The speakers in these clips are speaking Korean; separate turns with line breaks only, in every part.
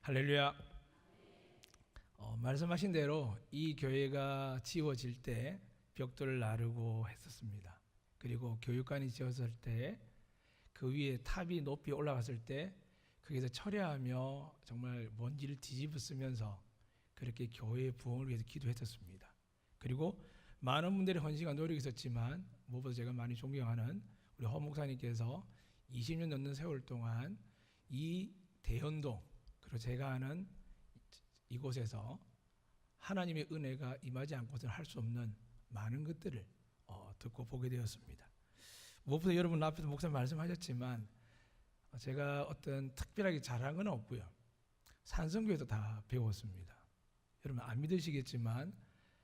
할렐루야. 말씀하신 대로 이 교회가 지어질 때 벽돌을 나르고 했었습니다. 그리고 교육관이 지어졌을 때 그 위에 탑이 높이 올라갔을 때 거기서 철야하며 정말 먼지를 뒤집어 쓰면서 그렇게 교회의 부흥을 위해서 기도했었습니다. 그리고 많은 분들의 헌신과 노력이 있었지만 무엇보다 제가 많이 존경하는 우리 허 목사님께서 20년 넘는 세월 동안 이 대연동 그리고 제가 아는 이곳에서 하나님의 은혜가 임하지 않고서는 할 수 없는 많은 것들을 듣고 보게 되었습니다. 무엇보다 여러분 앞에서 목사님 말씀하셨지만 제가 어떤 특별하게 잘한 건 없고요. 산성교에서 다 배웠습니다. 여러분 안 믿으시겠지만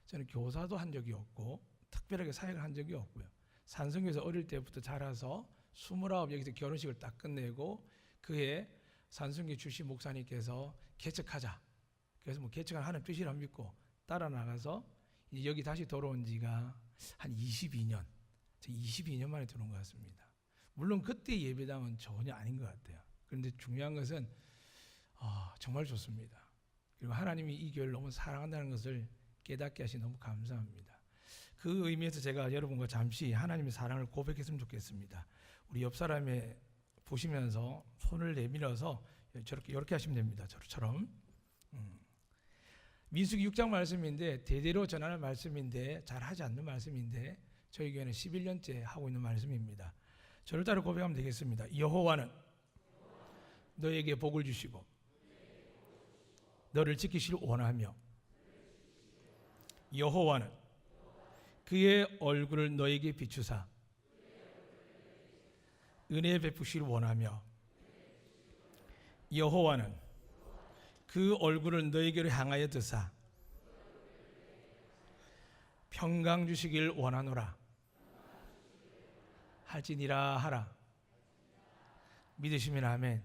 저는 교사도 한 적이 없고 특별하게 사역을 한 적이 없고요. 산성교에서 어릴 때부터 자라서 29 여기서 결혼식을 딱 끝내고 그해 산성교 출신 목사님께서 개척하자. 그래서 개척을 하는 뜻이라 믿고 따라 나가서 이제 여기 다시 돌아온 지가 한 22년 22년 만에 들어온 것 같습니다. 물론 그때 예배당은 전혀 아닌 것 같아요. 그런데 중요한 것은 정말 좋습니다. 그리고 하나님이 이 교회를 너무 사랑한다는 것을 깨닫게 하시 너무 감사합니다. 그 의미에서 제가 여러분과 잠시 하나님의 사랑을 고백했으면 좋겠습니다. 우리 옆 사람에 보시면서 손을 내밀어서 이렇게 하시면 됩니다. 저처럼. 민수기 6장 말씀인데 대대로 전하는 말씀인데 잘 하지 않는 말씀인데 저희 교회는 11년째 하고 있는 말씀입니다. 저를 따라 고백하면 되겠습니다. 여호와는 너에게 복을 주시고 너를 지키시길 원하며 여호와는 그의 얼굴을 너에게 비추사 은혜 베푸시길 원하며 여호와는 그 얼굴을 너에게로 향하여 드사 평강 주시길 원하노라 할지니라 하라. 믿으시면 아멘.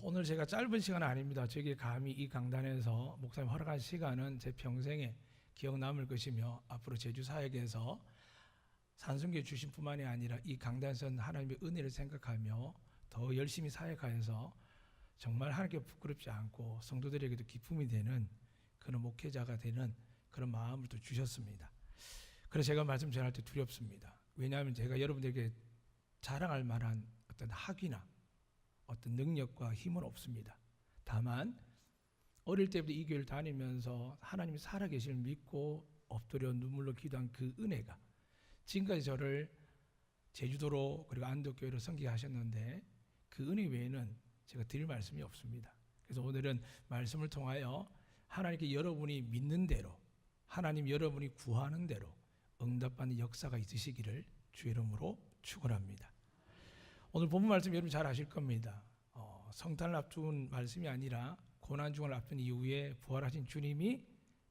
오늘 제가 짧은 시간은 아닙니다. 저에게 감히 이 강단에서 목사님 허락한 시간은 제 평생에 기억 남을 것이며 앞으로 제주 사역에서 산성교회 출신뿐만이 아니라 이 강단에서 하나님의 은혜를 생각하며 더 열심히 사역하여서 정말 하나님께 부끄럽지 않고 성도들에게도 기쁨이 되는 그런 목회자가 되는 그런 마음을 또 주셨습니다. 그래서 제가 말씀 전할 때 두렵습니다. 왜냐하면 제가 여러분들에게 자랑할 만한 어떤 학위나 어떤 능력과 힘은 없습니다. 다만 어릴 때부터 이 교회를 다니면서 하나님이 살아계심을 믿고 엎드려 눈물로 기도한 그 은혜가 지금까지 저를 제주도로 그리고 안덕교회로 섬기하셨는데 그 은혜 외에는 제가 드릴 말씀이 없습니다. 그래서 오늘은 말씀을 통하여 하나님께 여러분이 믿는 대로 하나님 여러분이 구하는 대로 응답받는 역사가 있으시기를 주의 이름으로 축원합니다. 오늘 본문 말씀 여러분 잘 아실 겁니다. 성탄을 앞둔 말씀이 아니라 고난 중을 앞둔 이후에 부활하신 주님이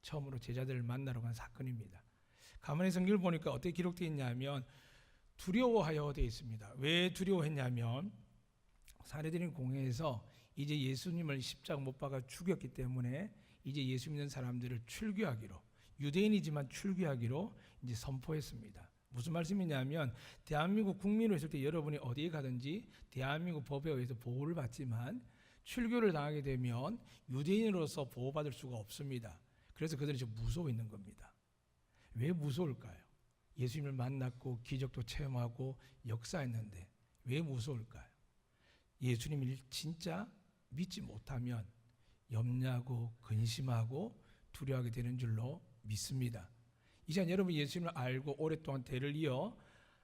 처음으로 제자들을 만나러 간 사건입니다. 가만히 성경을 보니까 어떻게 기록되어 있냐면 두려워하여 되어 있습니다. 왜 두려워했냐면 사내들인 공회에서 이제 예수님을 십자가 못 박아 죽였기 때문에 이제 예수 믿는 사람들을 출교하기로 유대인이지만 출교하기로 이제 선포했습니다. 무슨 말씀이냐면 대한민국 국민으로 있을 때 여러분이 어디에 가든지 대한민국 법에 의해서 보호를 받지만 출교를 당하게 되면 유대인으로서 보호받을 수가 없습니다. 그래서 그들이 좀 무서워 있는 겁니다. 왜 무서울까요? 예수님을 만났고 기적도 체험하고 역사했는데 왜 무서울까요? 예수님을 진짜 믿지 못하면 염려하고 근심하고 두려워하게 되는 줄로 믿습니다. 이 시간 여러분 예수님을 알고 오랫동안 대를 이어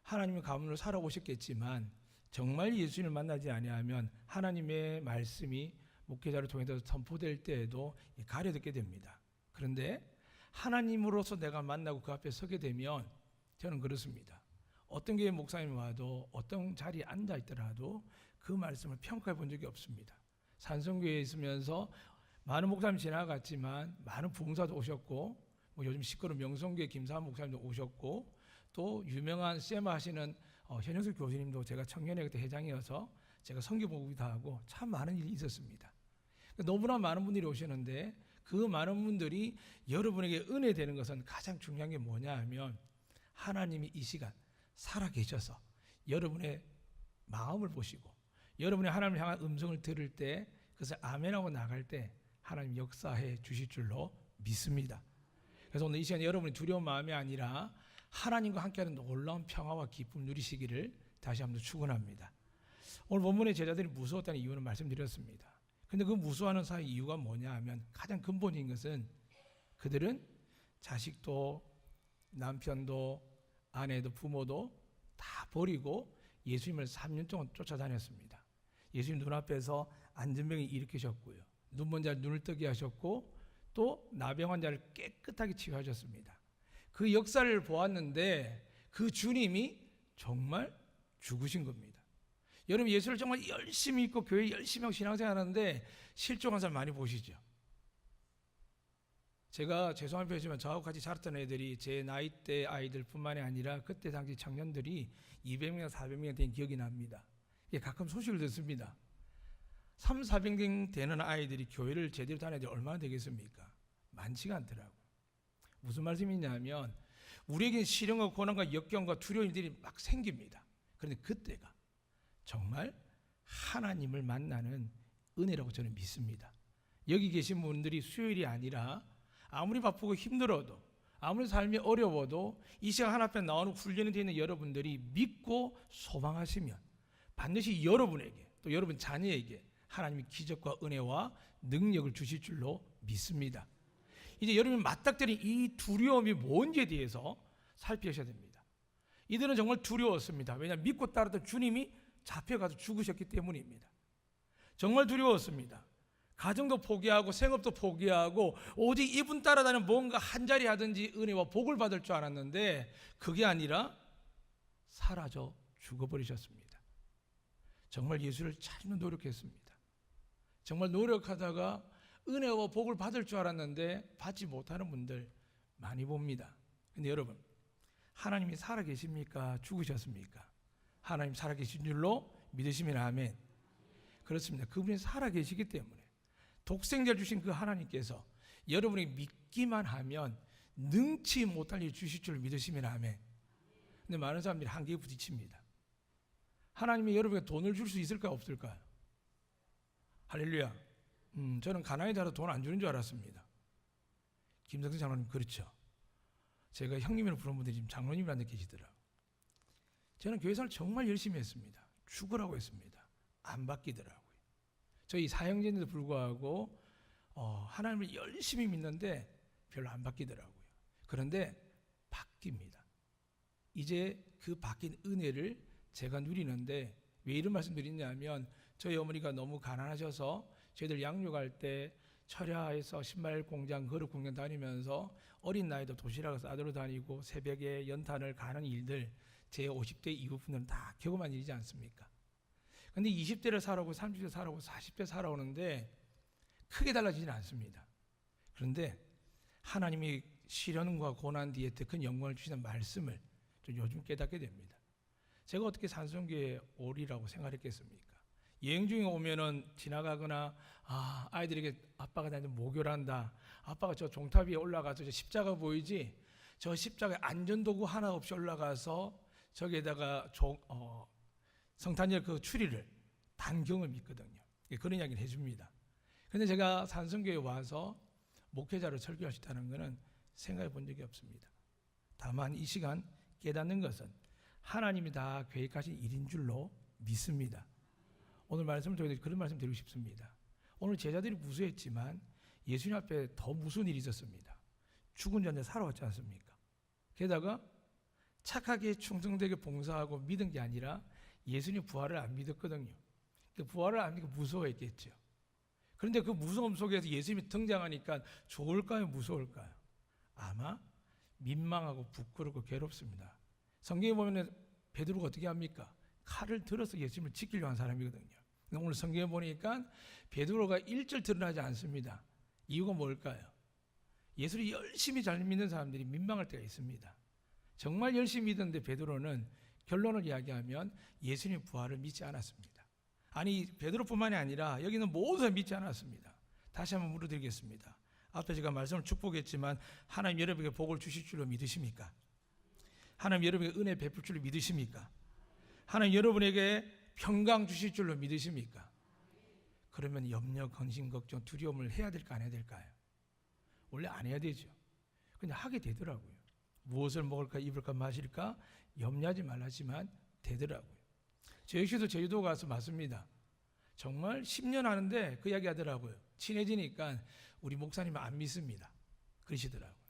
하나님의 가문으로 살아오셨겠지만 정말 예수님을 만나지 아니하면 하나님의 말씀이 목회자를 통해서 선포될 때에도 가려듣게 됩니다. 그런데 하나님으로서 내가 만나고 그 앞에 서게 되면 저는 그렇습니다. 어떤 교회 목사님 와도 어떤 자리에 앉아 있더라도 그 말씀을 평가해 본 적이 없습니다. 산성교회에 있으면서 많은 목사님 지나갔지만 많은 부흥사도 오셨고 요즘 시끄러운 명성교회 김사한 목사님도 오셨고 또 유명한 세마 하시는 현영석 교수님도 제가 청년회 그때 회장이어서 제가 선교 보기도 하고 참 많은 일이 있었습니다. 너무나 많은 분들이 오시는데 그 많은 분들이 여러분에게 은혜 되는 것은 가장 중요한 게 뭐냐 하면 하나님이 이 시간 살아계셔서 여러분의 마음을 보시고 여러분이 하나님을 향한 음성을 들을 때 그것을 아멘하고 나갈 때 하나님 역사해 주실 줄로 믿습니다. 그래서 오늘 이 시간에 여러분이 두려운 마음이 아니라 하나님과 함께하는 놀라운 평화와 기쁨 누리시기를 다시 한번 축원합니다. 오늘 본문의 제자들이 무서웠다는 이유는 말씀드렸습니다. 근데 그 무서워하는 사이 이유가 뭐냐 하면 가장 근본적인 것은 그들은 자식도 남편도 아내도 부모도 다 버리고 예수님을 3년 동안 쫓아다녔습니다. 예수님 눈앞에서 안전병을 일으키셨고요. 눈먼 자를 눈을 뜨게 하셨고 또 나병한 자를 깨끗하게 치유하셨습니다. 그 역사를 보았는데 그 주님이 정말 죽으신 겁니다. 여러분 예수를 정말 열심히 믿고 교회 열심히 하고 신앙생활하는데 실종한 사람 많이 보시죠. 제가 죄송한 표현이지만 저하고 같이 자랐던 애들이 제 나이대 아이들뿐만이 아니라 그때 당시 청년들이 200명, 400명 된 기억이 납니다. 가끔 소식을 듣습니다. 3, 400명 되는 아이들이 교회를 제대로 다녀야 될 얼마나 되겠습니까? 많지가 않더라고요. 무슨 말씀이냐면 우리에겐 시련과 고난과 역경과 두려움들이 막 생깁니다. 그런데 그때가 정말 하나님을 만나는 은혜라고 저는 믿습니다. 여기 계신 분들이 수요일이 아니라 아무리 바쁘고 힘들어도 아무리 삶이 어려워도 이 시간 하나 앞에 나오는 훈련이 되어 있는 여러분들이 믿고 소망하시면 반드시 여러분에게 또 여러분 자녀에게 하나님이 기적과 은혜와 능력을 주실 줄로 믿습니다. 이제 여러분이 맞닥뜨린 이 두려움이 뭔지에 대해서 살피셔야 됩니다. 이들은 정말 두려웠습니다. 왜냐하면 믿고 따르던 주님이 잡혀가서 죽으셨기 때문입니다. 정말 두려웠습니다. 가정도 포기하고 생업도 포기하고 오직 이분 따라다니는 뭔가 한 자리 하든지 은혜와 복을 받을 줄 알았는데 그게 아니라 사라져 죽어버리셨습니다. 정말 예수를 찾는 노력했습니다. 정말 노력하다가 은혜와 복을 받을 줄 알았는데 받지 못하는 분들 많이 봅니다. 근데 여러분 하나님이 살아계십니까? 죽으셨습니까? 하나님 살아계신 줄로 믿으시면 아멘. 그렇습니다. 그분이 살아계시기 때문에 독생자 주신 그 하나님께서 여러분이 믿기만 하면 능치 못할 일 주실 줄 믿으시면 아멘. 근데 많은 사람들이 한계에 부딪힙니다. 하나님이 여러분에게 돈을 줄 수 있을까요? 없을까요? 할렐루야. 저는 가난에 따라 돈 안 주는 줄 알았습니다. 김성수 장로님 그렇죠. 제가 형님이라고 부르는 분들이 지금 장로님이라는 데 계시더라고요. 저는 교회생활 정말 열심히 했습니다. 죽으라고 했습니다. 안 바뀌더라고요. 저희 사형제인데도 불구하고 하나님을 열심히 믿는데 별로 안 바뀌더라고요. 그런데 바뀝니다. 이제 그 바뀐 은혜를 제가 누리는데 왜 이런 말씀 드리냐면 저희 어머니가 너무 가난하셔서 저희들 양육할 때 철야에서 신발 공장, 그릇 공장 다니면서 어린 나이도 도시락을 싸들어 다니고 새벽에 연탄을 가는 일들 제 50대 이후 분들은 다 경험한 일이지 않습니까? 근데 20대를 살아오고 30대 살아오고 40대 살아오는데 크게 달라지진 않습니다. 그런데 하나님이 시련과 고난 뒤에 더 큰 영광을 주시는 말씀을 좀 요즘 깨닫게 됩니다. 제가 어떻게 산성교에 오리라고 생각했겠습니까? 여행 중에 오면은 지나가거나 아이들에게 아빠가 나한테 모교를 한다. 아빠가 저 종탑 위에 올라가서 저 십자가 보이지? 저 십자가에 안전도구 하나 없이 올라가서 저기에다가 성탄절 그 추리를 단 경험이 있거든요. 그런 이야기를 해줍니다. 그런데 제가 산성교에 와서 목회자로 설교할 수 있다는 것은 생각해 본 적이 없습니다. 다만 이 시간 깨닫는 것은 하나님이 다 계획하신 일인 줄로 믿습니다. 오늘 말씀을 통해서 그런 말씀 드리고 싶습니다. 오늘 제자들이 무수했지만 예수님 앞에 더 무서운 일이 있었습니다. 죽은 자한테 살아왔지 않습니까? 게다가 착하게 충성되게 봉사하고 믿은 게 아니라 예수님 부활을 안 믿었거든요. 부활을 안 믿고 무서워했겠죠. 그런데 그 무서움 속에서 예수님이 등장하니까 좋을까요? 무서울까요? 아마 민망하고 부끄럽고 괴롭습니다. 성경에 보면 베드로가 어떻게 합니까? 칼을 들어서 예수님을 지키려고 한 사람이거든요. 오늘 성경에 보니까 베드로가 일절 드러나지 않습니다. 이유가 뭘까요? 예수를 열심히 잘 믿는 사람들이 민망할 때가 있습니다. 정말 열심히 믿었는데 베드로는 결론을 이야기하면 예수님 부활을 믿지 않았습니다. 아니 베드로뿐만이 아니라 여기는 모두 믿지 않았습니다. 다시 한번 물어드리겠습니다. 앞에 제가 말씀을 축복했지만 하나님 여러분에게 복을 주실 줄로 믿으십니까? 하나님 여러분에게 은혜 베풀 줄로 믿으십니까? 하나님 여러분에게 평강 주실 줄로 믿으십니까? 그러면 염려, 근심, 걱정, 두려움을 해야 될까 안 해야 될까요? 원래 안 해야 되죠. 근데 하게 되더라고요. 무엇을 먹을까, 입을까, 마실까 염려하지 말라지만 되더라고요. 저 역시도 제주도 가서 맞습니다. 정말 10년 하는데 그 이야기 하더라고요. 친해지니까 우리 목사님 안 믿습니다. 그러시더라고요.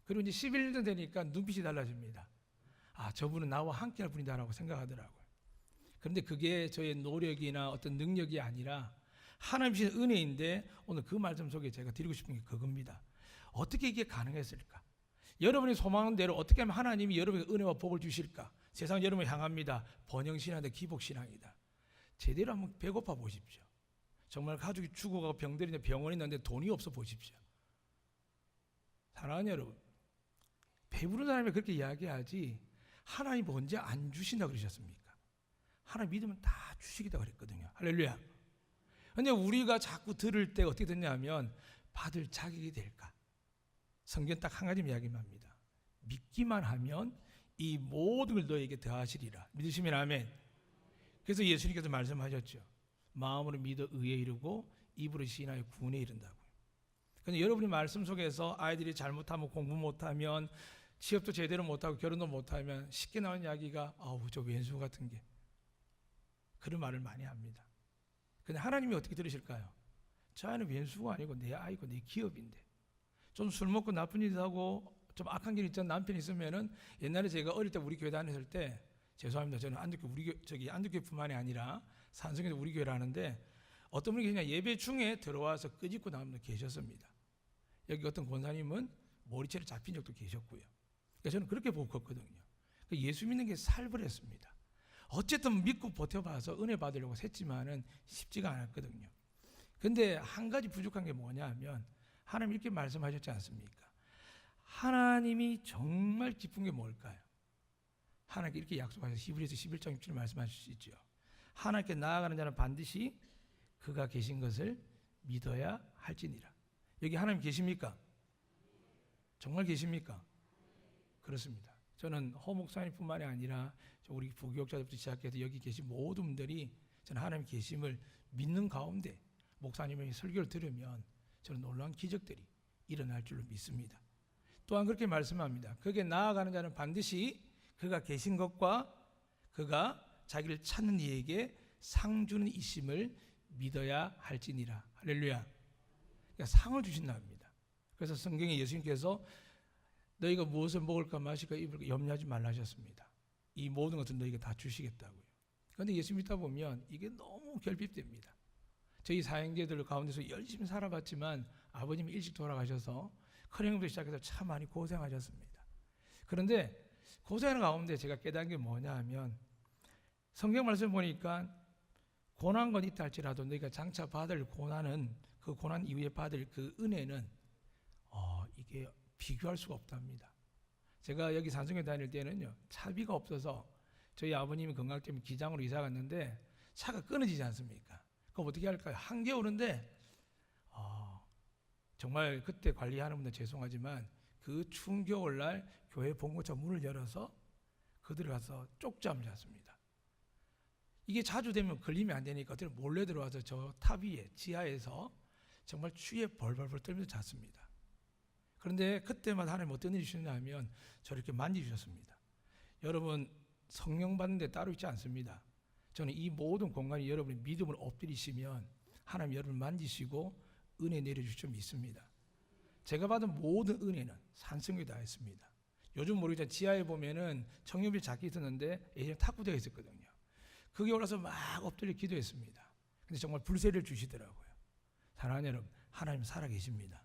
그리고 이제 11년 되니까 눈빛이 달라집니다. 아, 저분은 나와 함께 할 분이다라고 생각하더라고요. 그런데 그게 저의 노력이나 어떤 능력이 아니라 하나님 주신 은혜인데 오늘 그 말씀 속에 제가 드리고 싶은 게 그겁니다. 어떻게 이게 가능했을까? 여러분이 소망한 대로 어떻게 하면 하나님이 여러분에게 은혜와 복을 주실까? 세상은 여러분을 향합니다. 번영신앙이다, 기복신앙이다. 제대로 한번 배고파 보십시오. 정말 가족이 죽어가고 병들인데 병원에 있는데 돈이 없어 보십시오. 사랑하는 여러분, 배부른 사람이 그렇게 이야기하지 하나님 언제 안 주신다 그러셨습니까? 하나님 믿으면 다 주시겠다 그랬거든요. 할렐루야. 근데 우리가 자꾸 들을 때 어떻게 됐냐면 받을 자격이 될까? 성경 딱 한 가지 이야기만 합니다. 믿기만 하면 이 모든 걸 너에게 더하시리라. 믿으시면 아멘. 그래서 예수님께서 말씀하셨죠. 마음으로 믿어 의에 이르고 입으로 시인하여 구원에 이른다고요. 그런데 여러분이 말씀 속에서 아이들이 잘못하면 공부 못하면 취업도 제대로 못하고 결혼도 못하면 쉽게 나오는 이야기가 아우 저 왼수 같은 게 그런 말을 많이 합니다. 근데 하나님이 어떻게 들으실까요? 저 아이는 왼수가 아니고 내 아이고 내 기업인데 좀 술 먹고 나쁜 짓 하고 좀 악한 길 있던 남편이 있으면은 옛날에 제가 어릴 때 우리 교회 다녔을 때 죄송합니다. 저는 안동교회뿐만이 아니라 산성에도 우리 교회를 하는데 어떤 분이 그냥 예배 중에 들어와서 끄집고 나온 분 계셨습니다. 여기 어떤 권사님은 머리채를 잡힌 적도 계셨고요. 그러니까 저는 그렇게 보고 컸거든요. 예수 믿는 게 살벌했습니다. 어쨌든 믿고 버텨봐서 은혜 받으려고 했지만은 쉽지가 않았거든요. 근데 한 가지 부족한 게 뭐냐 하면 하나님 이렇게 말씀하셨지 않습니까? 하나님이 정말 기쁜 게 뭘까요? 하나님께 이렇게 약속하셔서 히브리서 11장 6절 말씀하시죠. 하나님께 나아가는 자는 반드시 그가 계신 것을 믿어야 할지니라. 여기 하나님 계십니까? 정말 계십니까? 그렇습니다. 저는 허 목사님뿐만이 아니라 우리 부교육자들부터 시작해서 여기 계신 모든 분들이 저는 하나님 계심을 믿는 가운데 목사님의 설교를 들으면 저는 놀라운 기적들이 일어날 줄로 믿습니다. 또한 그렇게 말씀합니다. 그게 나아가는 자는 반드시 그가 계신 것과 그가 자기를 찾는 이에게 상 주는 이심을 믿어야 할지니라. 할렐루야. 그러니까 상을 주신다 합니다. 그래서 성경에 예수님께서 너희가 무엇을 먹을까 마실까 입을까 염려하지 말라 하셨습니다. 이 모든 것을 너희가 다 주시겠다고요. 그런데 예수 믿다 보면 이게 너무 결핍됩니다. 저희 사형제들 가운데서 열심히 살아봤지만 아버님이 일찍 돌아가셔서 커리형부터 시작해서 참 많이 고생하셨습니다. 그런데 고생하는 가운데 제가 깨달은 게 뭐냐 하면 성경 말씀 보니까 고난건 있다 할지라도 너희가 장차 받을 고난은 그 고난 이후에 받을 그 은혜는 이게 비교할 수가 없답니다. 제가 여기 산성에 다닐 때는요 차비가 없어서 저희 아버님이 건강 때문에 기장으로 이사 갔는데 차가 끊어지지 않습니까? 그럼 어떻게 할까요? 한겨울인데 정말 그때 관리하는 분들 죄송하지만 그 추운 겨울날 교회 본고차 문을 열어서 그들 가서 쪽잠을 잤습니다. 이게 자주 되면 걸리면 안 되니까 어떻게 몰래 들어와서 저 탑 위에 지하에서 정말 추위에 벌벌벌 떨면서 잤습니다. 그런데 그때마다 하나님 어떤 일이 주셨냐 하면 저렇게 만지셨습니다. 여러분 성령 받는 데 따로 있지 않습니다. 저는 이 모든 공간이 여러분의 믿음을 엎드리시면 하나님 여러분을 만지시고 은혜 내려주실 줄 믿습니다. 제가 받은 모든 은혜는 산성에 다 했습니다. 요즘 모르겠지만 지하에 보면은 청년비 작게 있었는데 예전에 탁구대가 있었거든요. 그게 올라서 막 엎드려 기도했습니다. 근데 정말 불세를 주시더라고요. 사랑하는 여러분, 하나님 살아계십니다.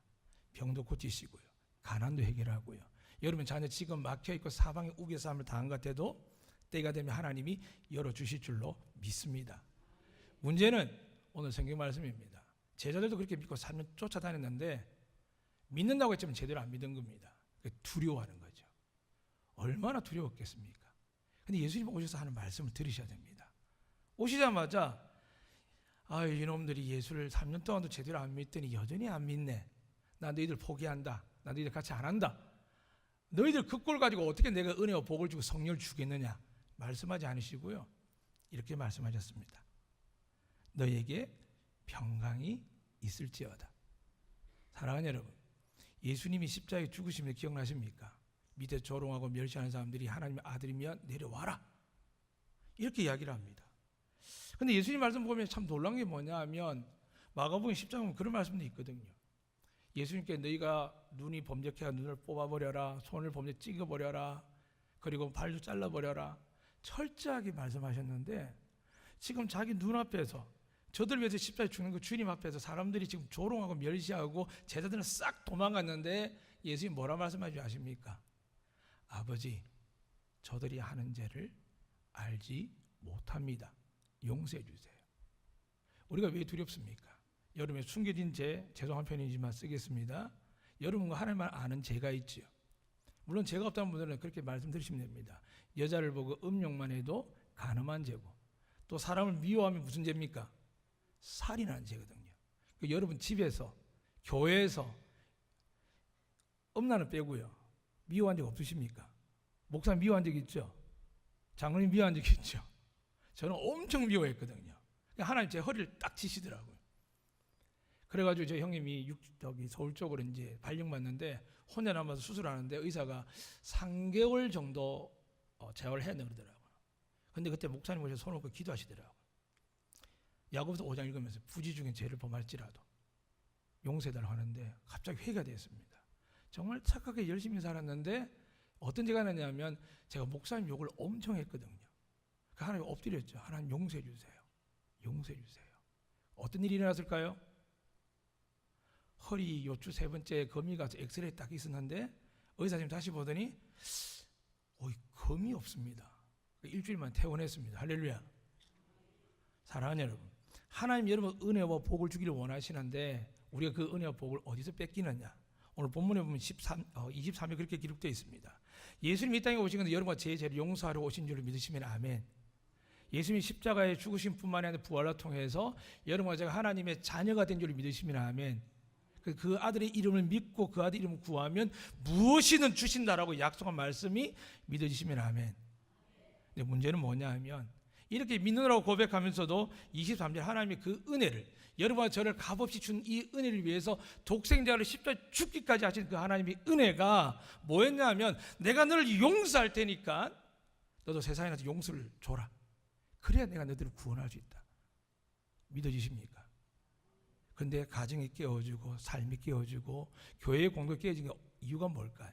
병도 고치시고요. 가난도 해결하고요. 여러분 자녀 지금 막혀있고 사방에 우겨싸움을 당한 것 같아도 때가 되면 하나님이 열어주실 줄로 믿습니다. 문제는 오늘 성경 말씀입니다. 제자들도 그렇게 믿고 3년 쫓아다녔는데 믿는다고 했지만 제대로 안 믿은 겁니다. 두려워하는 거죠. 얼마나 두려웠겠습니까? 근데 예수님 오셔서 하는 말씀을 들으셔야 됩니다. 오시자마자 이놈들이 예수를 3년 동안도 제대로 안 믿더니 여전히 안 믿네. 나 너희들 포기한다. 나 너희들 같이 안 한다. 너희들 그 꼴 가지고 어떻게 내가 은혜와 복을 주고 성령을 주겠느냐 말씀하지 않으시고요. 이렇게 말씀하셨습니다. 너희에게 평강이 있을지어다. 사랑하는 여러분, 예수님이 십자가에 죽으심을 기억나십니까? 밑에 조롱하고 멸시하는 사람들이 하나님의 아들이면 내려와라, 이렇게 이야기를 합니다. 근데 예수님 말씀 보면 참 놀란 게 뭐냐 하면 마가복음 10장에 보면 그런 말씀도 있거든요. 예수님께 너희가 눈이 범죄케 눈을 뽑아버려라, 손을 범죄 찍어버려라, 그리고 발도 잘라버려라, 철저하게 말씀하셨는데 지금 자기 눈앞에서 저들 위해서 십자가에 죽는 그 주님 앞에서 사람들이 지금 조롱하고 멸시하고 제자들은 싹 도망갔는데 예수님 뭐라 말씀하시지 아십니까? 아버지, 저들이 하는 죄를 알지 못합니다. 용서해 주세요. 우리가 왜 두렵습니까? 여러분의 숨겨진 죄, 죄송한 편이지만 쓰겠습니다. 여러분과 하나님만 아는 죄가 있지요. 물론 죄가 없다는 분들은 그렇게 말씀드리시면 됩니다. 여자를 보고 음욕만 해도 간음한 죄고, 또 사람을 미워하면 무슨 죄입니까? 살인하는 죄거든요. 그러니까 여러분 집에서, 교회에서 음란을 빼고요, 미워한 적 없으십니까? 목사 미워한 적 있죠? 장로님 미워한 적 있죠? 저는 엄청 미워했거든요. 하나님 제 허리를 딱 치시더라고요. 그래가지고 제 형님이 서울 쪽으로 이제 발령받는데 혼자 남아서 수술하는데 의사가 3개월 정도 재활을 해야 그러더라고요. 근데 그때 목사님 오셔서 손을 얹고 기도하시더라고요. 야고보서 5장 읽으면서 부지 중에 죄를 범할지라도 용서해달라고 하는데 갑자기 회개가 되었습니다. 정말 착하게 열심히 살았는데 어떤 죄가 났냐면 제가 목사님 욕을 엄청 했거든요. 그 하나님 엎드렸죠. 하나님 용서해 주세요. 용서해 주세요. 어떤 일이 일어났을까요? 허리 요추 3번째 검이 가서 엑스레이 딱 있었는데 의사님 다시 보더니 검이 없습니다. 일주일만 퇴원했습니다. 할렐루야. 사랑하는 여러분, 하나님 여러분 은혜와 복을 주기를 원하시는데 우리가 그 은혜와 복을 어디서 뺏기느냐? 오늘 본문에 보면 23에 그렇게 기록되어 있습니다. 예수님 이 땅에 오신 건데 여러분과 제 죄를 용서하러 오신 줄을 믿으시면 아멘. 예수님이 십자가에 죽으신 뿐만 아니라 부활을 통해서 여러분과 제가 하나님의 자녀가 된 줄을 믿으시면 아멘. 그 아들의 이름을 믿고 그 아들 이름을 구하면 무엇이든 주신다라고 약속한 말씀이 믿어지시면 아멘. 근데 문제는 뭐냐 하면 이렇게 믿느라고 고백하면서도 23절 하나님의 그 은혜를, 여러분과 저를 값없이 준 이 은혜를 위해서 독생자를 십자가에 죽기까지 하신 그 하나님의 은혜가 뭐였냐 하면 내가 너를 용서할 테니까 너도 세상에 나서 용서를 줘라. 그래야 내가 너희들을 구원할 수 있다. 믿어지십니까? 근데 가정이 깨어지고 삶이 깨어지고 교회의 공동이 깨어진 이유가 뭘까요?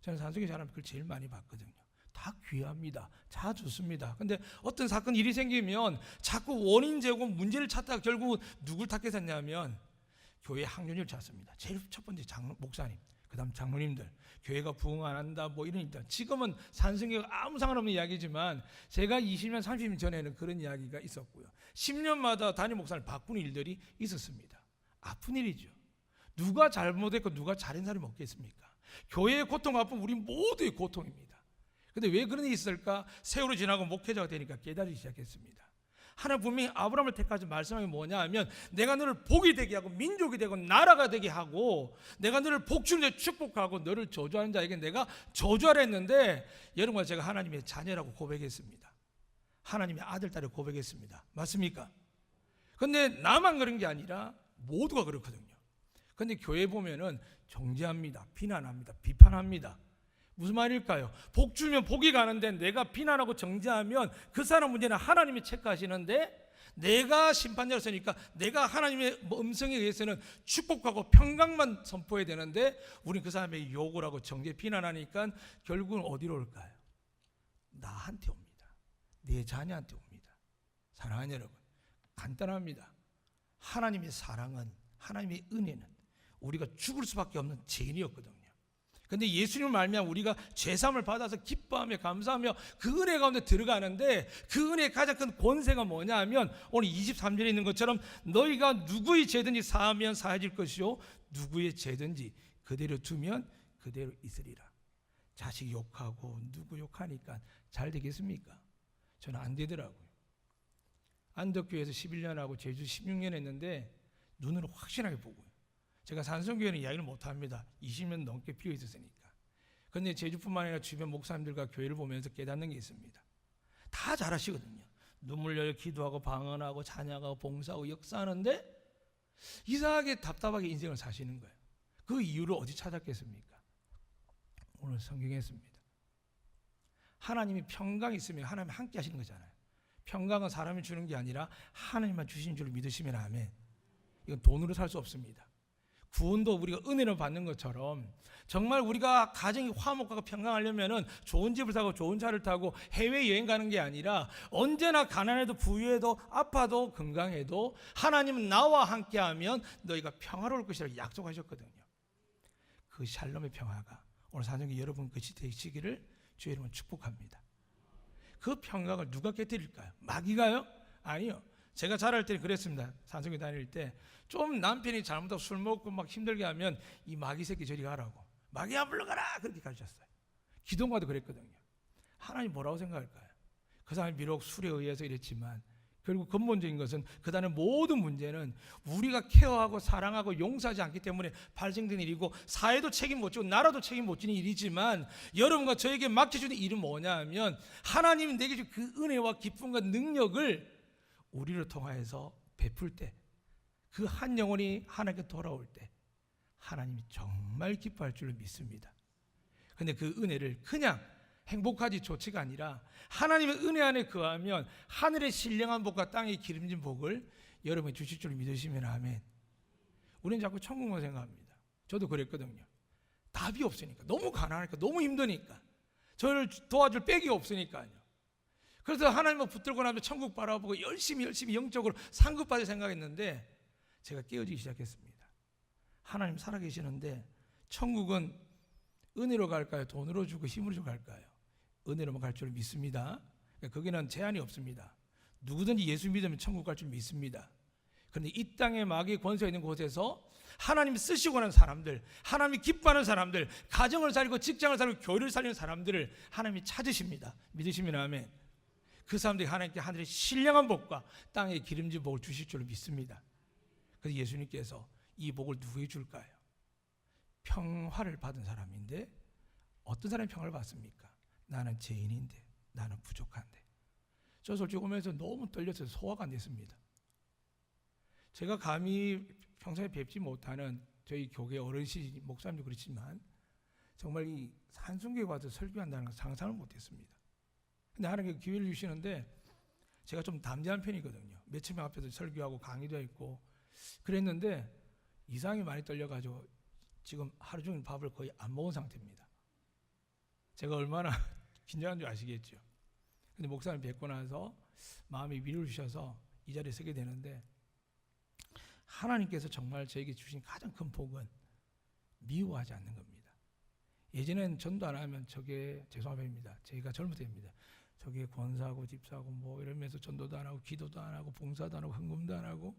저는 산속의 사람 그걸 제일 많이 봤거든요. 다 귀합니다. 다 좋습니다. 근데 어떤 사건 일이 생기면 자꾸 원인 제공 문제를 찾다가 결국 누굴 탓했었냐면 교회 학년을 찾습니다. 제일 첫 번째 목사님, 그 다음 장로님들, 교회가 부흥 안 한다 뭐 이런 일단. 지금은 산성교가 아무 상관없는 이야기지만 제가 20년 30년 전에는 그런 이야기가 있었고요. 10년마다 담임 목사를 바꾸는 일들이 있었습니다. 아픈 일이죠. 누가 잘못했고 누가 잘한 사람이 없겠습니까? 교회의 고통 아픔 우리 모두의 고통입니다. 근데 왜 그런 일이 있을까? 세월이 지나고 목회자가 되니까 깨달기 시작했습니다. 하나님 분명히 아브라함을 택하지 말씀하는 게 뭐냐 하면 내가 너를 복이 되게 하고 민족이 되고 나라가 되게 하고 내가 너를 복주는 자 축복하고 너를 저주하는 자에게 내가 저주하라 했는데 여러분과 제가 하나님의 자녀라고 고백했습니다. 하나님의 아들, 딸을 고백했습니다. 맞습니까? 근데 나만 그런 게 아니라 모두가 그렇거든요. 근데 교회 보면은 정죄합니다. 비난합니다. 비판합니다. 무슨 말일까요? 복 주면 복이 가는데 내가 비난하고 정죄하면 그 사람 문제는 하나님이 체크하시는데 내가 심판자로서니까 내가 하나님의 음성에 의해서는 축복하고 평강만 선포해야 되는데 우리는 그 사람의 욕을 하고 정죄 비난하니까 결국은 어디로 올까요? 나한테 옵니다. 내 자녀한테 옵니다. 사랑하는 여러분, 간단합니다. 하나님의 사랑은, 하나님의 은혜는 우리가 죽을 수밖에 없는 죄인이었거든요. 근데 예수님을 말미암아 우리가 죄사함을 받아서 기뻐하며 감사하며 그 은혜 가운데 들어가는데 그 은혜의 가장 큰 권세가 뭐냐 하면 오늘 23절에 있는 것처럼 너희가 누구의 죄든지 사하면 사해질 것이요 누구의 죄든지 그대로 두면 그대로 있으리라. 자식 욕하고 누구 욕하니까 잘 되겠습니까? 저는 안 되더라고요. 안덕교회에서 11년 하고 제주 16년 했는데 눈으로 확실하게 보고요. 제가 산성교회는 이야기를 못합니다. 20년 넘게 비어 있었으니까. 그런데 제주뿐만 아니라 주변 목사님들과 교회를 보면서 깨닫는 게 있습니다. 다 잘하시거든요. 눈물 흘려 기도하고 방언하고 찬양하고 봉사하고 역사하는데 이상하게 답답하게 인생을 사시는 거예요. 그 이유를 어디 찾았겠습니까? 오늘 성경에 있습니다. 하나님이 평강이 있으면 하나님 함께 하시는 거잖아요. 평강은 사람이 주는 게 아니라 하나님만 주신 줄 믿으시면 아멘. 이건 돈으로 살 수 없습니다. 구원도 우리가 은혜로 받는 것처럼 정말 우리가 가정이 화목하고 평강하려면 좋은 집을 사고 좋은 차를 타고 해외여행 가는 게 아니라 언제나 가난해도 부유해도 아파도 건강해도 하나님은 나와 함께하면 너희가 평화로울 것이라고 약속하셨거든요. 그 샬롬의 평화가 오늘 사정기 여러분 것이 되시기를 주의 이름으로 축복합니다. 그 평강을 누가 깨뜨릴까요? 마귀가요? 아니요. 제가 자랄 때는 그랬습니다. 산성교 다닐 때 좀 남편이 잘못하고 술 먹고 막 힘들게 하면 이 마귀 새끼 저리 가라고, 마귀야 물러가라, 그렇게 가르쳤어요. 기도가도 그랬거든요. 하나님 뭐라고 생각할까요? 그 사람이 비록 술에 의해서 이랬지만 결국 근본적인 것은 그 다음에 모든 문제는 우리가 케어하고 사랑하고 용서하지 않기 때문에 발생된 일이고, 사회도 책임 못 지고 나라도 책임 못 지는 일이지만 여러분과 저에게 맡겨주는 일은 뭐냐 하면 하나님이 내게 준 그 은혜와 기쁨과 능력을 우리를 통하여서 베풀 때, 그 한 영혼이 하나님께 돌아올 때 하나님이 정말 기뻐할 줄로 믿습니다. 그런데 그 은혜를 그냥 행복하지 좋지가 아니라 하나님의 은혜 안에 거하면 하늘의 신령한 복과 땅의 기름진 복을 여러분이 주실 줄 믿으시면 아멘. 우리는 자꾸 천국만 생각합니다. 저도 그랬거든요. 답이 없으니까, 너무 가난하니까, 너무 힘드니까, 저를 도와줄 백이 없으니까요. 그래서 하나님을 붙들고 나면 천국 바라보고 열심히 영적으로 상급받을 생각했는데 제가 깨어지기 시작했습니다. 하나님 살아계시는데 천국은 은혜로 갈까요? 돈으로 주고 힘으로 주고 갈까요? 은혜로만 갈 줄 믿습니다. 거기는 제한이 없습니다. 누구든지 예수 믿으면 천국 갈 줄 믿습니다. 그런데 이 땅에 마귀의 권세가 있는 곳에서 하나님이 쓰시고 하는 사람들, 하나님이 기뻐하는 사람들, 가정을 살리고 직장을 살리고 교회를 살리는 사람들을 하나님이 찾으십니다. 믿으시면 아멘. 그 사람들이 하나님께 하늘의 신령한 복과 땅의 기름진 복을 주실 줄 믿습니다. 그래서 예수님께서 이 복을 누구에게 줄까요? 평화를 받은 사람인데 어떤 사람이 평화를 받습니까? 나는 죄인인데, 나는 부족한데. 저 솔직히 오면서 너무 떨려서 소화가 안 됐습니다. 제가 감히 평소에 뵙지 못하는 저희 교회 어르신 목사님도 그렇지만 정말 이 산sun교에 와서 설교한다는 걸 상상을 못했습니다. 근데 하나님께 기회를 주시는데 제가 좀 담대한 편이거든요. 몇천 명 앞에서 설교하고 강의도 했고 그랬는데 이상하게 많이 떨려가지고 지금 하루 종일 밥을 거의 안 먹은 상태입니다. 제가 얼마나 긴장한 줄 아시겠죠. 근데 목사님 뵙고 나서 마음이 위로를 주셔서 이 자리에 서게 되는데, 하나님께서 정말 저에게 주신 가장 큰 복은 미워하지 않는 겁니다. 예전엔 전도 안 하면 저게 죄송합니다. 저희가 젊을 때입니다. 저게 권사하고 집사하고 뭐 이러면서 전도도 안 하고 기도도 안 하고 봉사도 안 하고 헌금도 안 하고,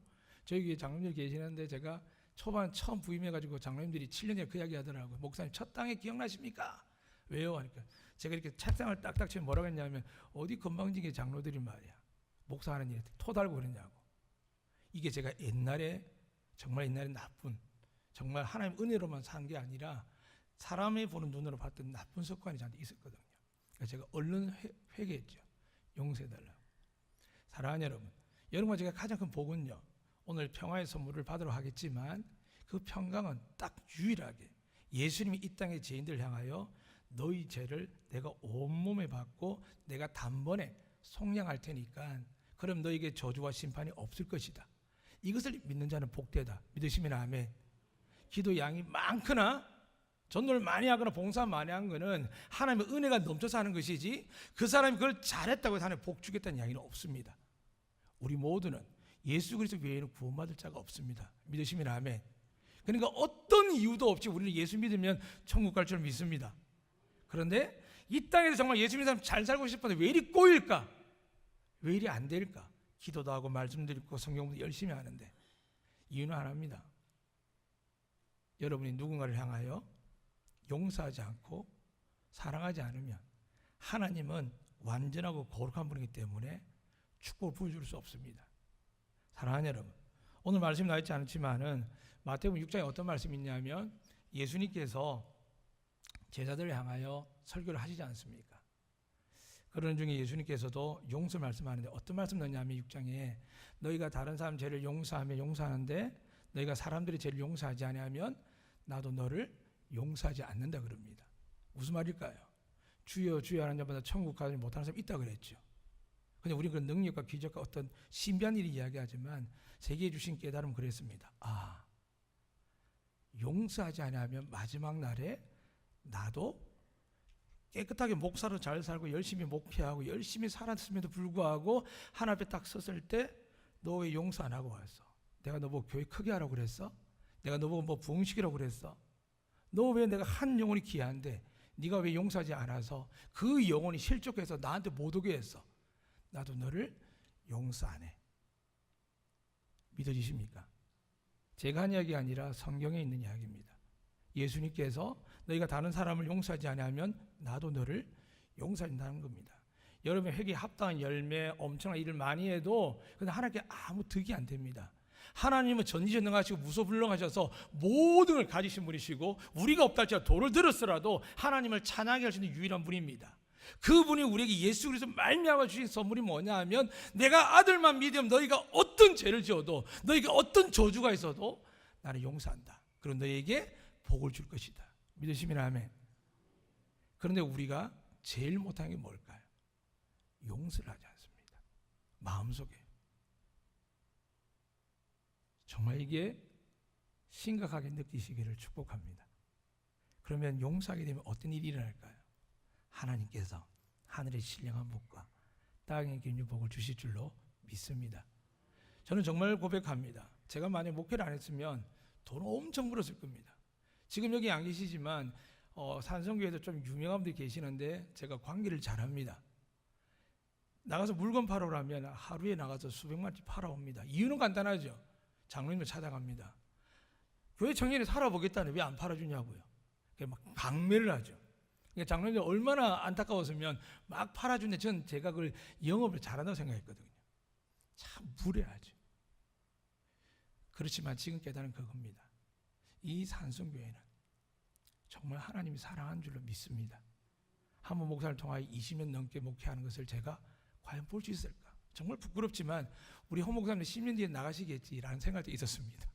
저희 교회 장로님들 계시는데 제가 초반 처음 부임해가지고 장로님들이 7년에 그 이야기 하더라고요. 목사님 첫 땅에 기억나십니까? 왜요? 하니까 제가 이렇게 책상을 딱딱 치면 뭐라고 했냐면, 어디 건방지게 장로들이 말이야 목사하는 일에 토 달고 그러냐고. 이게 제가 옛날에 정말 옛날에 나쁜, 정말 하나님 은혜로만 산 게 아니라 사람이 보는 눈으로 봤던 나쁜 습관이 저한테 있었거든요. 그래서 제가 얼른 회개했죠. 용서해달라고. 사랑하는 여러분, 여러분과 제가 가장 큰 복은요, 오늘 평화의 선물을 받으러 하겠지만 그 평강은 딱 유일하게 예수님이 이 땅의 죄인들을 향하여 너희 죄를 내가 온몸에 받고 내가 단번에 속량할 테니까 그럼 너에게 저주와 심판이 없을 것이다. 이것을 믿는 자는 복되다. 믿으시면 아멘. 기도 양이 많거나 전도를 많이 하거나 봉사 많이 한 거는 하나님의 은혜가 넘쳐서 하는 것이지 그 사람이 그걸 잘했다고 해서 하나님 복 주겠다는 이야기는 없습니다. 우리 모두는 예수 그리스도 외에는 구원받을 자가 없습니다. 믿으시면 아멘. 그러니까 어떤 이유도 없이 우리는 예수 믿으면 천국 갈 줄 믿습니다. 그런데 이 땅에서 정말 예수 믿는 사람 잘 살고 싶은데 왜 이리 꼬일까? 왜 이리 안 될까? 기도도 하고 말씀도 읽고 성경도 열심히 하는데 이유는 하나입니다. 여러분이 누군가를 향하여 용서하지 않고 사랑하지 않으면 하나님은 완전하고 거룩한 분이기 때문에 축복을 보여줄 수 없습니다. 사랑하는 여러분, 오늘 말씀 나와 있지 않지만은 마태복음 6장에 어떤 말씀이 있냐면 예수님께서 제자들을 향하여 설교를 하시지 않습니까? 그런 중에 예수님께서도 용서 말씀하는데 어떤 말씀 넣냐면 6장에 너희가 다른 사람 죄를 용서하면 용서하는데 너희가 사람들이 죄를 용서하지 아니하면 나도 너를 용서하지 않는다 그럽니다. 무슨 말일까요? 주여 주여 하는 자마다 천국 가지 못하는 사람이 있다 그랬죠. 근데 우리는 그 능력과 기적과 어떤 신비한 일을 이야기하지만 세계에 주신 깨달음은 그랬습니다. 용서하지 않으면 마지막 날에 나도 깨끗하게 목사로 잘 살고 열심히 목회하고 열심히 살았음에도 불구하고 하나님 앞에 딱 섰을 때 너 왜 용서 안 하고 왔어? 내가 너보고 교회 크게 하라고 그랬어? 내가 너보고 뭐 부흥시키라고 그랬어? 너 왜 내가 한 영혼이 귀한데 네가 왜 용서하지 않아서 그 영혼이 실족해서 나한테 못 오게 했어? 나도 너를 용서 안 해. 믿어지십니까? 제가 한 이야기가 아니라 성경에 있는 이야기입니다. 예수님께서 너희가 다른 사람을 용서하지 않으면 나도 너를 용서한다는 겁니다. 여러분 회개에 합당한 열매 엄청난 일을 많이 해도 근데 하나님께 아무 득이 안 됩니다. 하나님은 전지전능하시고 무소불능하셔서 모든 걸 가지신 분이시고 우리가 없다 할지라도 돌을 들었으라도 하나님을 찬양하게 할 수 있는 유일한 분입니다. 그분이 우리에게 예수 그리스도 말미암아 주신 선물이 뭐냐 하면 내가 아들만 믿으면 너희가 어떤 죄를 지어도 너희가 어떤 저주가 있어도 나를 용서한다. 그리고 너희에게 복을 줄 것이다. 믿으시면 아멘. 그런데 우리가 제일 못하는 게 뭘까요? 용서를 하지 않습니다. 마음속에. 정말 이게 심각하게 느끼시기를 축복합니다. 그러면 용서하게 되면 어떤 일이 일어날까요? 하나님께서 하늘의 신령한 복과 땅의 기준 복을 주실 줄로 믿습니다. 저는 정말 고백합니다. 제가 만약 목회를 안 했으면 돈 엄청 벌었을 겁니다. 지금 여기 안 계시지만 산성교회도 좀 유명한 분들이 계시는데 제가 관계를 잘합니다. 나가서 물건 팔아오라 하면 하루에 나가서 수백만치 팔아옵니다. 이유는 간단하죠. 장로님을 찾아갑니다. 교회 청년이 살아보겠다는데 왜 안 팔아주냐고요. 막 강매를 하죠. 장로님들 얼마나 안타까웠으면 막 팔아주는데 전 제가 그걸 영업을 잘한다고 생각했거든요. 참 무례하죠. 그렇지만 지금 깨달은 그겁니다. 이 산성교회는 정말 하나님이 사랑한 줄로 믿습니다. 한 번 목사를 통하여 20년 넘게 목회하는 것을 제가 과연 볼 수 있을까? 정말 부끄럽지만 우리 홍 목사님 10년 뒤에 나가시겠지라는 생각도 있었습니다.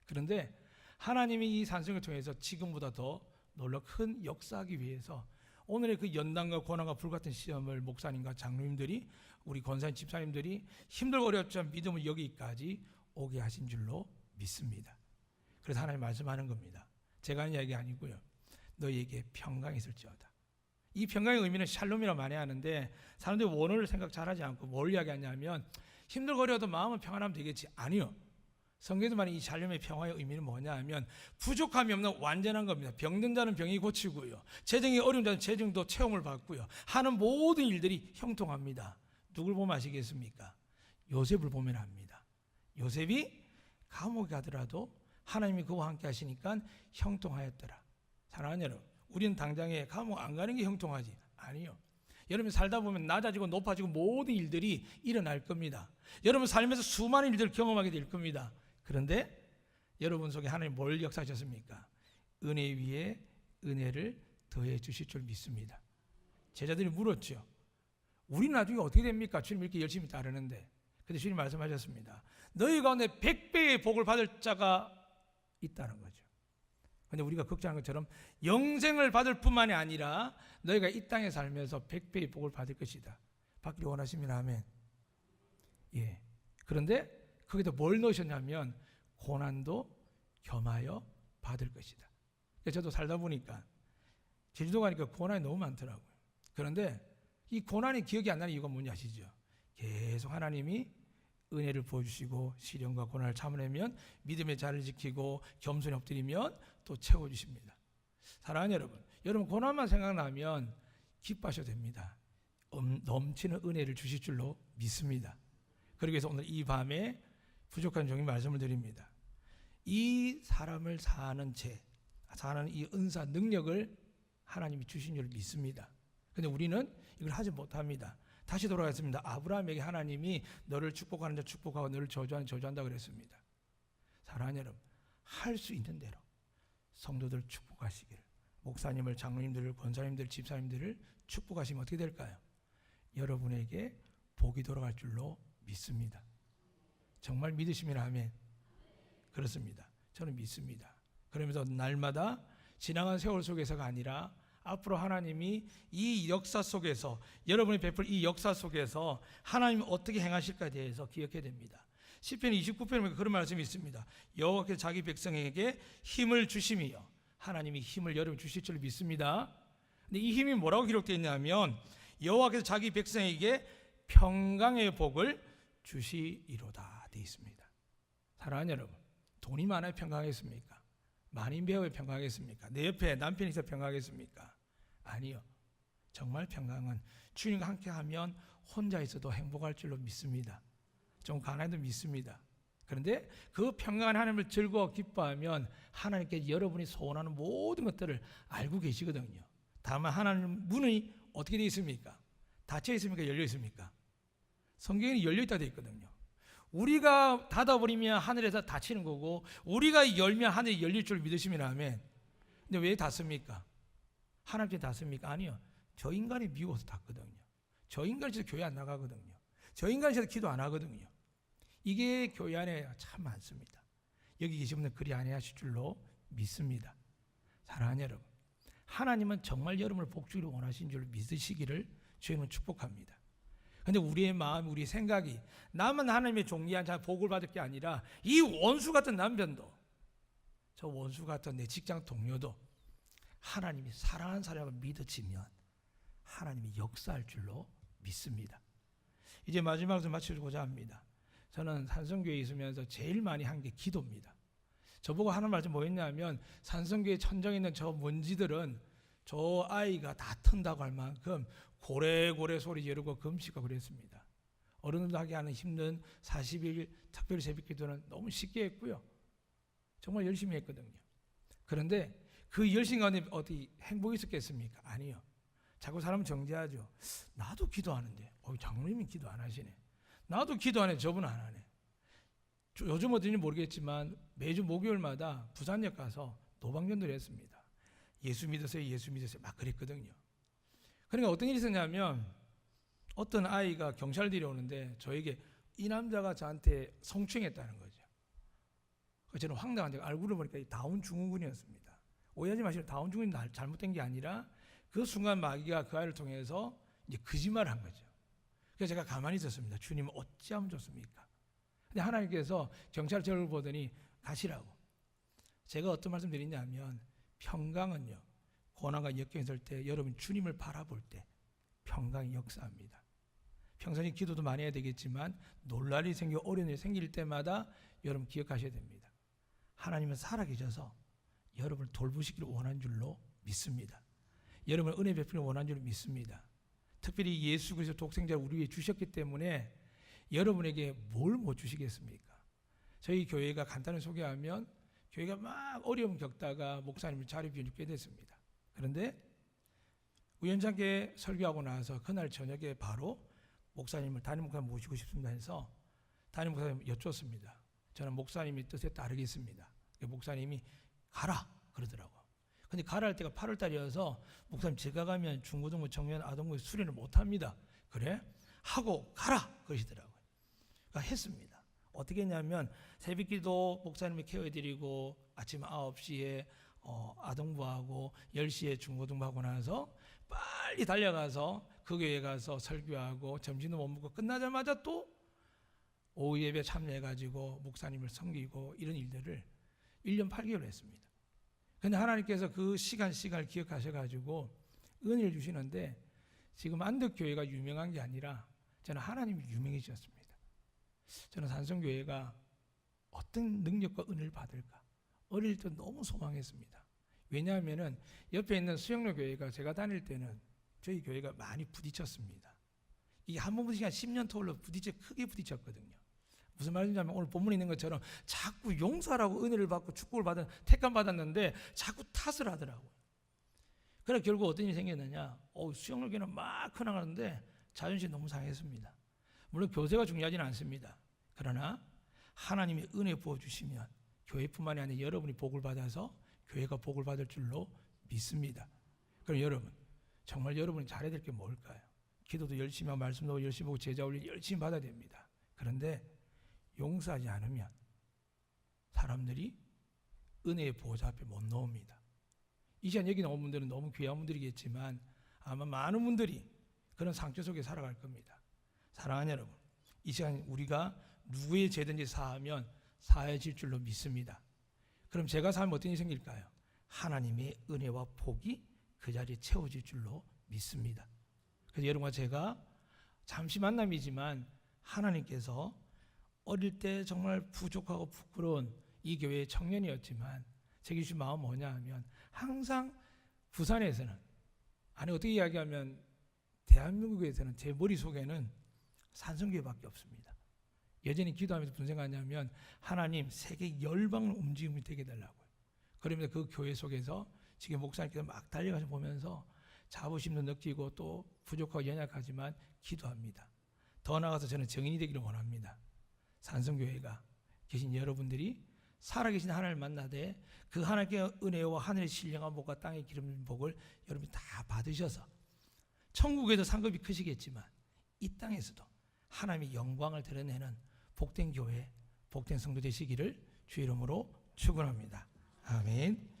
그런데 하나님이 이 산성을 통해서 지금보다 더 놀라 큰 역사하기 위해서 오늘의 그 연단과 고난과 불같은 시험을 목사님과 장로님들이 우리 권사님 집사님들이 힘들고 어렵지만 믿음을 여기까지 오게 하신 줄로 믿습니다. 그래서 하나님 말씀하는 겁니다. 제가 하는 이야기 아니고요. 너희에게 평강이 있을지어다. 이 평강의 의미는 샬롬이라고 많이 하는데 사람들이 원어를 생각 잘하지 않고 뭘 이야기하냐면 힘들고 어려워도 마음은 평안하면 되겠지. 아니요. 성경에서 말하는 이 샬롬의 평화의 의미는 뭐냐 하면 부족함이 없는 완전한 겁니다. 병든 자는 병이 고치고요. 재정이 어려운 자는 재정도 채움을 받고요. 하는 모든 일들이 형통합니다. 누굴 보면 아시겠습니까? 요셉을 보면 압니다. 요셉이 감옥에 가더라도 하나님이 그와 함께 하시니까 형통하였더라. 사랑하는 여러분, 우리는 당장에 감옥 안 가는 게 형통하지? 아니요. 여러분 살다 보면 낮아지고 높아지고 모든 일들이 일어날 겁니다. 여러분 삶에서 수많은 일들을 경험하게 될 겁니다. 그런데 여러분 속에 하나님 뭘 역사하셨습니까? 은혜 위에 은혜를 더해 주실 줄 믿습니다. 제자들이 물었죠. 우리 나중에 어떻게 됩니까? 주님 이렇게 열심히 따르는데. 근데 주님 말씀하셨습니다. 너희 가운데 100배의 복을 받을 자가 있다는 거죠. 근데 우리가 걱정하는 것처럼 영생을 받을 뿐만이 아니라 너희가 이 땅에 살면서 100배의 복을 받을 것이다. 받기를 원하시면 아멘. 예. 그런데 거기다 뭘 넣으셨냐면 고난도 겸하여 받을 것이다. 저도 살다 보니까 제주도 가니까 고난이 너무 많더라고요. 그런데 이 고난이 기억이 안 나는 이유가 뭔지 아시죠? 계속 하나님이 은혜를 보여주시고 시련과 고난을 참으려면 믿음의 자리를 지키고 겸손히 엎드리면 또 채워주십니다. 사랑하는 여러분 고난만 생각나면 기뻐하셔도 됩니다. 넘치는 은혜를 주실 줄로 믿습니다. 그러기 위해서 오늘 이 밤에 부족한 종이 말씀을 드립니다. 이 사람을 사는 이 은사 능력을 하나님이 주신 줄 믿습니다. 그런데 우리는 이걸 하지 못합니다. 다시 돌아가겠습니다. 아브라함에게 하나님이 너를 축복하는 자 축복하고 너를 저주하는 자 저주한다 그랬습니다. 사랑하는 여러분, 할 수 있는 대로 성도들 축복하시기를, 목사님을, 장로님들을, 권사님들, 집사님들을 축복하시면 어떻게 될까요? 여러분에게 복이 돌아갈 줄로 믿습니다. 정말 믿으시면 아멘. 그렇습니다. 저는 믿습니다. 그러면서 날마다 지나간 세월 속에서가 아니라 앞으로 하나님이 이 역사 속에서, 여러분이 베풀 이 역사 속에서 하나님이 어떻게 행하실까에 대해서 기억해야 됩니다. 시편 29편에 보면 그런 말씀이 있습니다. 여호와께서 자기 백성에게 힘을 주심이요, 하나님이 힘을 여러분 주실 줄 믿습니다. 근데 이 힘이 뭐라고 기록되어 있냐면 여호와께서 자기 백성에게 평강의 복을 주시리로다 되어 있습니다. 사랑하는 여러분, 돈이 많아야 평강하겠습니까? 많이 배워야 평강하겠습니까? 내 옆에 남편이 있어 평강하겠습니까? 아니요. 정말 평강은 주님과 함께하면 혼자 있어도 행복할 줄로 믿습니다. 좀 가난해도 믿습니다. 그런데 그 평강한 하나님을 즐거워 기뻐하면 하나님께 여러분이 소원하는 모든 것들을 알고 계시거든요. 다만 하나님 문이 어떻게 되어 있습니까? 닫혀 있습니까? 열려 있습니까? 성경에는 열려 있다 되어 있거든요. 우리가 닫아버리면 하늘에서 닫히는 거고, 우리가 열면 하늘이 열릴 줄 믿으시면 아멘. 근데 왜 닫습니까? 하나님께 닫습니까? 아니요. 저 인간이 미워서 닫거든요. 저 인간이 진짜 교회 안 나가거든요. 저 인간이 진짜 기도 안 하거든요. 이게 교회 안에 참 많습니다. 여기 계신 분들 그리 아니하실 줄로 믿습니다. 사랑하는 여러분, 하나님은 정말 여러분을 복주기를 원하신 줄 믿으시기를 주님은 축복합니다. 그런데 우리의 마음, 우리의 생각이 나만 하나님의 종리한 자 복을 받을 게 아니라 이 원수 같은 남편도, 저 원수 같은 내 직장 동료도 하나님이 사랑하는 사람을 믿어지면 하나님이 역사할 줄로 믿습니다. 이제 마지막으로 마치고자 합니다. 저는 산성교회에 있으면서 제일 많이 한 게 기도입니다. 저보고 하는 말씀 뭐였냐면, 산성교회 천정에 있는 저 먼지들은 저 아이가 다 튼다고 할 만큼 고래고래 소리 지르고 금식하고 그랬습니다. 어른들 하게 하는 힘든 40일 특별히 새벽기도는 너무 쉽게 했고요. 정말 열심히 했거든요. 그런데 그 열심 가운데 어디 행복이 있었겠습니까? 아니요. 자꾸 사람은 정죄하죠. 나도 기도하는데 장로님이 기도 안 하시네. 나도 기도 안 해. 저분은 안 하네. 요즘 어딘지 모르겠지만 매주 목요일마다 부산역 가서 노방전도를 했습니다. 예수 믿으세요, 예수 믿으세요 막 그랬거든요. 그러니까 어떤 일이 있었냐면, 어떤 아이가 경찰들이 오는데 저에게 이 남자가 저한테 성추행했다는 거죠. 저는 황당한데 알고를 보니까 다운 증후군이었습니다. 오해하지 마시고 다운 증후군이 잘못된 게 아니라 그 순간 마귀가 그 아이를 통해서 이제 거짓말을 한 거죠. 그래서 제가 가만히 있었습니다. 주님 어찌하면 좋습니까? 근데 하나님께서 경찰 저를 보더니 가시라고. 제가 어떤 말씀 드리냐면, 평강은요, 고난과 역경이 있을 때 여러분 주님을 바라볼 때 평강이 역사합니다. 평소에 기도도 많이 해야 되겠지만 놀랄 일이 생기고 어려운 일이 생길 때마다 여러분 기억하셔야 됩니다. 하나님은 살아계셔서 여러분을 돌보시기를 원하는 줄로 믿습니다. 여러분을 은혜 베푸기를 원하는 줄로 믿습니다. 특별히 예수 그리스도 독생자를 우리 위해 주셨기 때문에 여러분에게 뭘 못 주시겠습니까? 저희 교회가 간단히 소개하면, 교회가 막 어려움 겪다가 목사님을 자리 비우게 됐습니다. 그런데 우연찮게 설교하고 나서 그날 저녁에 바로 목사님을, 담임 목사님 모시고 싶습니다 해서 담임 목사님 여쭙습니다. 저는 목사님의 뜻에 따르겠습니다. 목사님이 가라 그러더라고요. 근데 가라 할 때가 8월 달이어서, 목사님 제가 가면 중고등부, 청년, 아동부 수련을 못합니다. 그래? 하고 가라 그러시더라고요. 그러니까 했습니다. 어떻게 했냐면 새벽기도 목사님이 케어해드리고 아침 9시에 아동부하고 10시에 중고등부하고 나서 빨리 달려가서 그 교회에 가서 설교하고 점심도 못 먹고 끝나자마자 또 오후 예배 참여해가지고 목사님을 섬기고 이런 일들을 1년 8개월 했습니다. 그런데 하나님께서 그 시간을 기억하셔가지고 은혜를 주시는데, 지금 안덕교회가 유명한 게 아니라 저는 하나님이 유명해지셨습니다. 저는 산성교회가 어떤 능력과 은혜를 받을까 어릴 때 너무 소망했습니다. 왜냐하면 옆에 있는 수영로 교회가 제가 다닐 때는 저희 교회가 많이 부딪혔습니다. 이게 한 번 부딪히면 10년 토올로 크게 부딪혔거든요. 무슨 말인지하면 오늘 본문에 있는 것처럼 자꾸 용서라고 은혜를 받고 축복을 받은 택감 받았는데 자꾸 탓을 하더라고요. 그래 결국 어떤 일이 생겼느냐, 수영로 교회는 막 커나가는데 자존심이 너무 상했습니다. 물론 교세가 중요하지는 않습니다. 그러나 하나님이 은혜 부어주시면 교회뿐만이 아니라 여러분이 복을 받아서 교회가 복을 받을 줄로 믿습니다. 그럼 여러분, 정말 여러분이 잘해야 될 게 뭘까요? 기도도 열심히 하고 말씀도 열심히 하고 제자 훈련 열심히 받아야 됩니다. 그런데 용서하지 않으면 사람들이 은혜의 보좌 앞에 못 나옵니다. 이 시간 여기 나온 분들은 너무 귀한 분들이겠지만 아마 많은 분들이 그런 상처 속에 살아갈 겁니다. 사랑하는 여러분, 이 시간 우리가 누구의 죄든지 사하면 사해질 줄로 믿습니다. 그럼 제가 살면 어떤 일이 생길까요? 하나님의 은혜와 복이 그 자리에 채워질 줄로 믿습니다. 그래서 여러분과 제가 잠시 만남이지만 하나님께서 어릴 때 정말 부족하고 부끄러운 이 교회의 청년이었지만 제게 주신 마음은 뭐냐 하면 항상 부산에서는, 아니 어떻게 이야기하면 대한민국에서는 제 머릿속에는 산성교회밖에 없습니다. 여전히 기도하면서 무슨 생각하냐면 하나님 세계 열방을 움직임이 되게 해달라고요. 그러면서 그 교회 속에서 지금 목사님께서 막 달려가서 보면서 자부심도 느끼고 또 부족하고 연약하지만 기도합니다. 더 나아가서 저는 증인이 되기를 원합니다. 산성교회가 계신 여러분들이 살아계신 하나님을 만나되 그 하나님의 은혜와 하늘의 신령한 복과 땅의 기름 복을 여러분이 다 받으셔서 천국에도 상급이 크시겠지만 이 땅에서도 하나님의 영광을 드러내는 복된 교회, 복된 성도 되시기를 주 이름으로 축원합니다. 아멘.